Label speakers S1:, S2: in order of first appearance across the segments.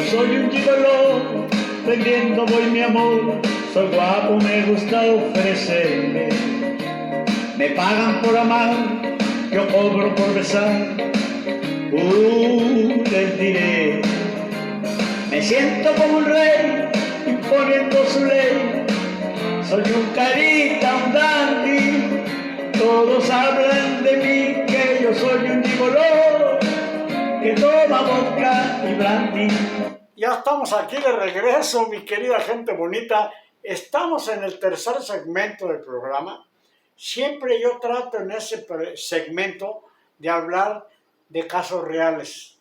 S1: soy un gigoló, vendiendo voy mi amor, soy guapo, me gusta ofrecerme. Me pagan por amar, yo cobro por besar. Les diré, me siento como un rey, imponiendo su ley. Soy un carita, un dandy, todos hablan de mí, que yo soy un gigoló, que toma vodka y brandy.
S2: Ya estamos aquí de regreso, mi querida gente bonita. Estamos en el tercer segmento del programa. Siempre yo trato en ese segmento de hablar de casos reales.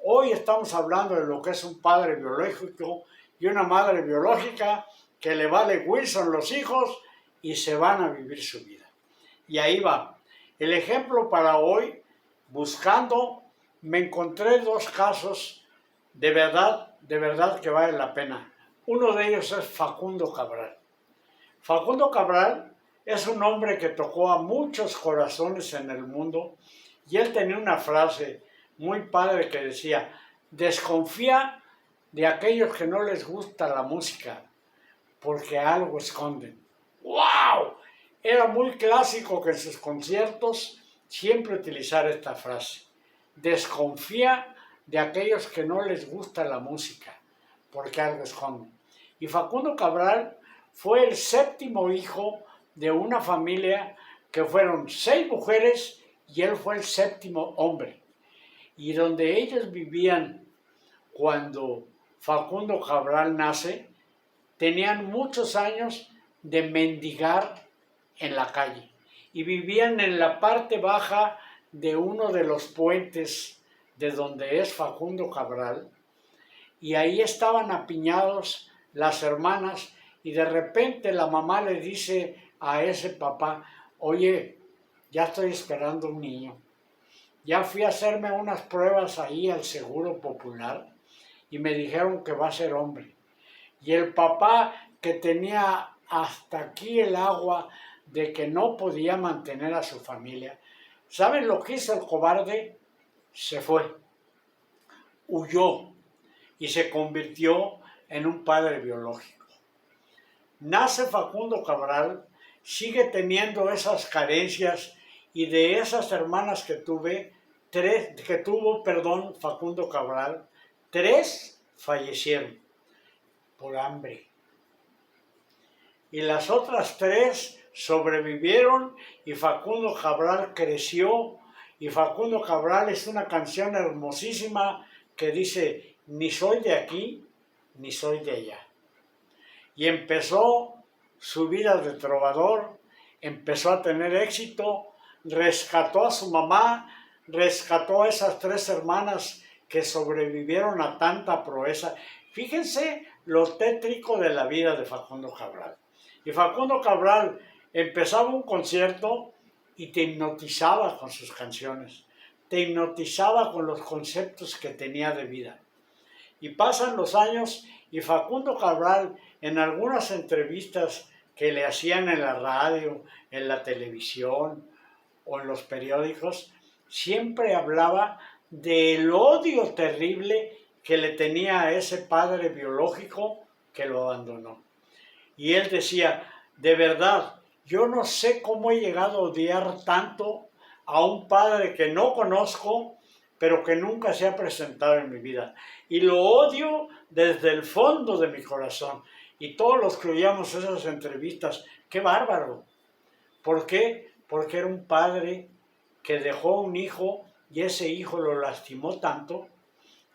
S2: Hoy estamos hablando de lo que es un padre biológico y una madre biológica que le vale Wilson los hijos y se van a vivir su vida. Y ahí va. El ejemplo para hoy, buscando, me encontré dos casos de verdad que vale la pena. Uno de ellos es Facundo Cabral. Facundo Cabral es un hombre que tocó a muchos corazones en el mundo y él tenía una frase muy padre que decía: desconfía de aquellos que no les gusta la música porque algo esconden. ¡Wow! Era muy clásico que en sus conciertos siempre utilizara esta frase: desconfía de aquellos que no les gusta la música porque algo esconden. Y Facundo Cabral fue el séptimo hijo de una familia que fueron 6 mujeres y él fue el séptimo hombre. Y donde ellos vivían cuando Facundo Cabral nace, tenían muchos años de mendigar en la calle y vivían en la parte baja de uno de los puentes de donde es Facundo Cabral, y ahí estaban apiñados las hermanas, y de repente la mamá le dice a ese papá: oye, ya estoy esperando un niño, ya fui a hacerme unas pruebas ahí al Seguro Popular y me dijeron que va a ser hombre. Y el papá, que tenía hasta aquí el agua de que no podía mantener a su familia, ¿saben lo que hizo el cobarde? Se fue, huyó y se convirtió en un padre biológico. Nace Facundo Cabral, sigue teniendo esas carencias, y de esas hermanas que tuvo Facundo Cabral, 3 fallecieron por hambre. Y las otras 3 sobrevivieron y Facundo Cabral creció. Y Facundo Cabral es una canción hermosísima que dice: ni soy de aquí, ni soy de allá. Y empezó su vida de trovador, empezó a tener éxito, rescató a su mamá, rescató a esas 3 hermanas que sobrevivieron a tanta proeza. Fíjense lo tétrico de la vida de Facundo Cabral. Y Facundo Cabral empezaba un concierto y te hipnotizaba con sus canciones, te hipnotizaba con los conceptos que tenía de vida. Y pasan los años y Facundo Cabral, en algunas entrevistas que le hacían en la radio, en la televisión o en los periódicos, siempre hablaba del odio terrible que le tenía a ese padre biológico que lo abandonó. Y él decía: de verdad, yo no sé cómo he llegado a odiar tanto a un padre que no conozco, pero que nunca se ha presentado en mi vida. Y lo odio desde el fondo de mi corazón. Y todos los que oíamos esas entrevistas, ¡qué bárbaro! ¿Por qué? Porque era un padre que dejó un hijo y ese hijo lo lastimó tanto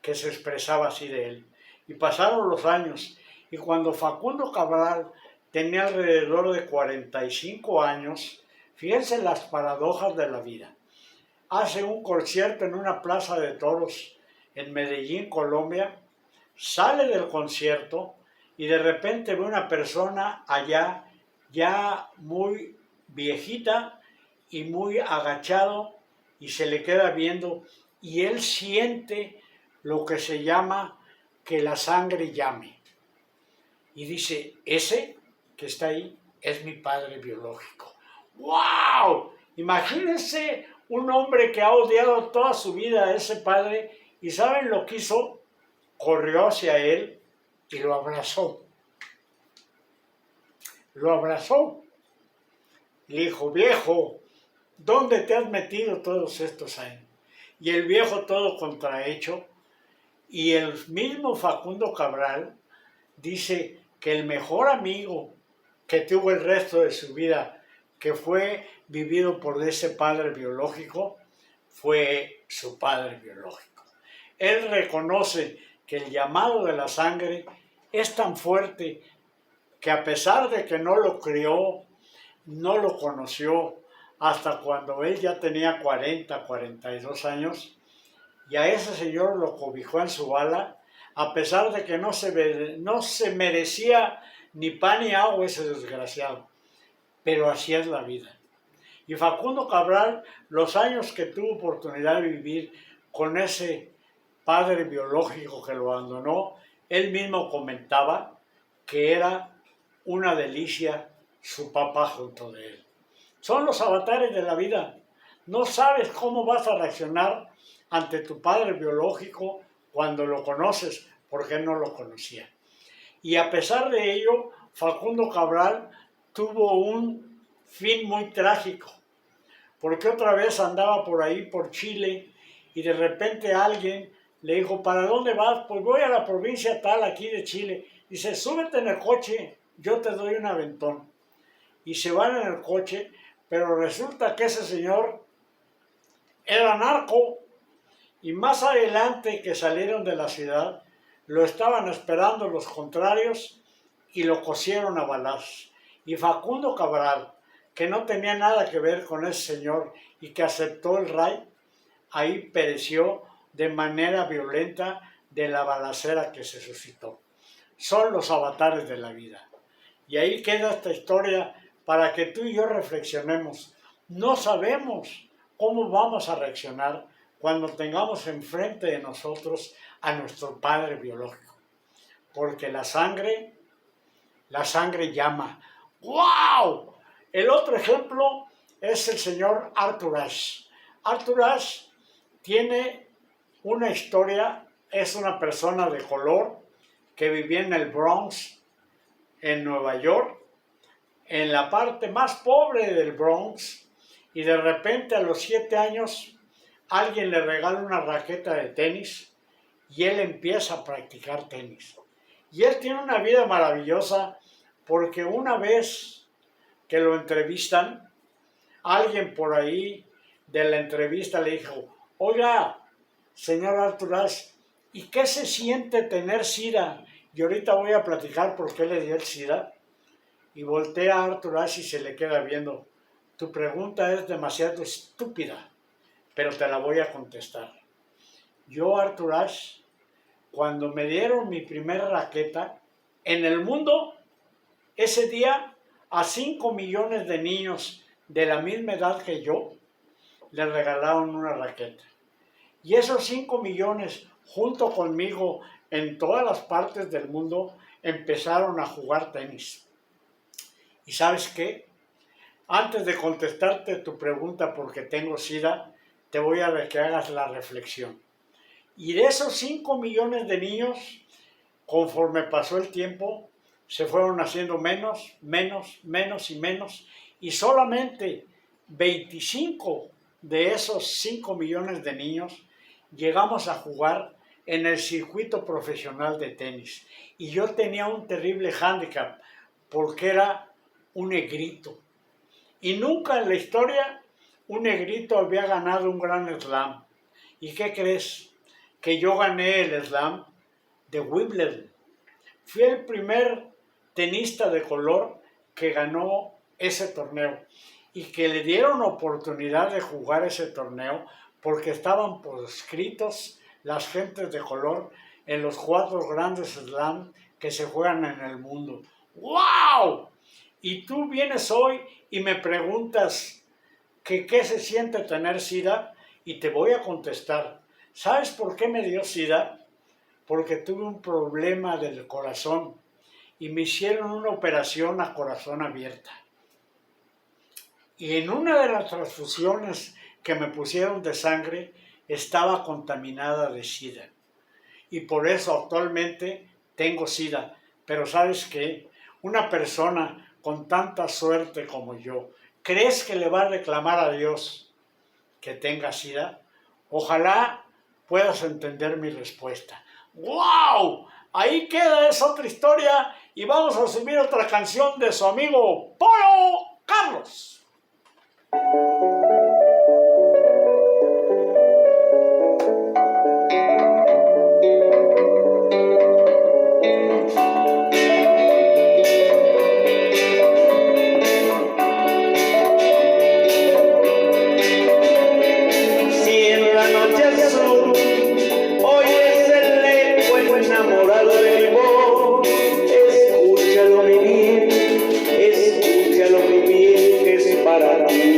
S2: que se expresaba así de él. Y pasaron los años, y cuando Facundo Cabral tenía alrededor de 45 años, fíjense las paradojas de la vida. Hace un concierto en una plaza de toros en Medellín, Colombia, sale del concierto y de repente ve una persona allá ya muy viejita y muy agachado, y se le queda viendo, y él siente lo que se llama que la sangre llame. Y dice: ese que está ahí es mi padre biológico. ¡Wow! Imagínense un hombre que ha odiado toda su vida a ese padre, y ¿saben lo que hizo? corrió hacia él y lo abrazó. Lo abrazó. Le dijo, viejo, ¿dónde te has metido todos estos años? Y el viejo todo contrahecho. Y el mismo Facundo Cabral dice que el mejor amigo que tuvo el resto de su vida, que fue vivido por ese padre biológico, fue su padre biológico. Él reconoce que el llamado de la sangre es tan fuerte que a pesar de que no lo crió, no lo conoció, hasta cuando él ya tenía 40, 42 años, y a ese señor lo cobijó en su ala, a pesar de que no se merecía ni pan ni agua ese desgraciado. Pero así es la vida. Y Facundo Cabral, los años que tuvo oportunidad de vivir con ese padre biológico que lo abandonó, él mismo comentaba que era una delicia su papá junto de él. Son los avatares de la vida. No sabes cómo vas a reaccionar ante tu padre biológico cuando lo conoces, porque él no lo conocía. Y a pesar de ello, Facundo Cabral tuvo un fin muy trágico, porque otra vez andaba por ahí, por Chile, y de repente alguien le dijo, ¿para dónde vas? Pues voy a la provincia tal, aquí de Chile. Dice, súbete en el coche, yo te doy un aventón. Y se van en el coche, pero resulta que ese señor era narco, y más adelante que salieron de la ciudad, lo estaban esperando los contrarios y lo cosieron a balazos. Y Facundo Cabral, que no tenía nada que ver con ese señor y que aceptó el RAI, ahí pereció de manera violenta de la balacera que se suscitó. Son los avatares de la vida. Y ahí queda esta historia para que tú y yo reflexionemos. No sabemos cómo vamos a reaccionar cuando tengamos enfrente de nosotros a nuestro padre biológico. Porque la sangre llama. ¡Wow! El otro ejemplo es el señor Arthur Ashe. Arthur Ashe tiene una historia, es una persona de color que vivía en el Bronx, en Nueva York, en la parte más pobre del Bronx, y de repente a los 7 años alguien le regala una raqueta de tenis y él empieza a practicar tenis. Y él tiene una vida maravillosa porque una vez que lo entrevistan, alguien por ahí de la entrevista le dijo, oiga, señor Arthur Ashe, ¿y qué se siente tener SIDA? Y ahorita voy a platicar por qué le dio el SIDA. Y voltea a Arthur Ashe y se le queda viendo. Tu pregunta es demasiado estúpida, pero te la voy a contestar. Yo, Arthur Ashe, cuando me dieron mi primera raqueta, en el mundo, ese día, a 5 millones de niños de la misma edad que yo, le regalaron una raqueta. Y esos 5 millones, junto conmigo, en todas las partes del mundo, empezaron a jugar tenis. ¿Y sabes qué? Antes de contestarte tu pregunta porque tengo SIDA, te voy a que hagas la reflexión. Y de esos 5 millones de niños, conforme pasó el tiempo, se fueron haciendo menos, y solamente 25 de esos 5 millones de niños llegamos a jugar en el circuito profesional de tenis. Y yo tenía un terrible hándicap, porque era un negrito. Y nunca en la historia un negrito había ganado un Grand Slam. ¿Y qué crees? Que yo gané el Slam de Wimbledon. Fui el primer tenista de color que ganó ese torneo y que le dieron oportunidad de jugar ese torneo porque estaban proscritos las gentes de color en los 4 grandes Slam que se juegan en el mundo. ¡Wow! Y tú vienes hoy y me preguntas que qué se siente tener SIDA y te voy a contestar. ¿Sabes por qué me dio SIDA? Porque tuve un problema del corazón y me hicieron una operación a corazón abierta. Y en una de las transfusiones que me pusieron de sangre estaba contaminada de SIDA. y por eso actualmente tengo SIDA. Pero ¿sabes qué? Una persona con tanta suerte como yo, ¿crees que le va a reclamar a Dios que tenga SIDA? Ojalá puedas entender mi respuesta. ¡Wow! Ahí queda esa otra historia y vamos a subir otra canción de su amigo Polo Carlos.
S1: Escúchalo mi bien, que es para ti.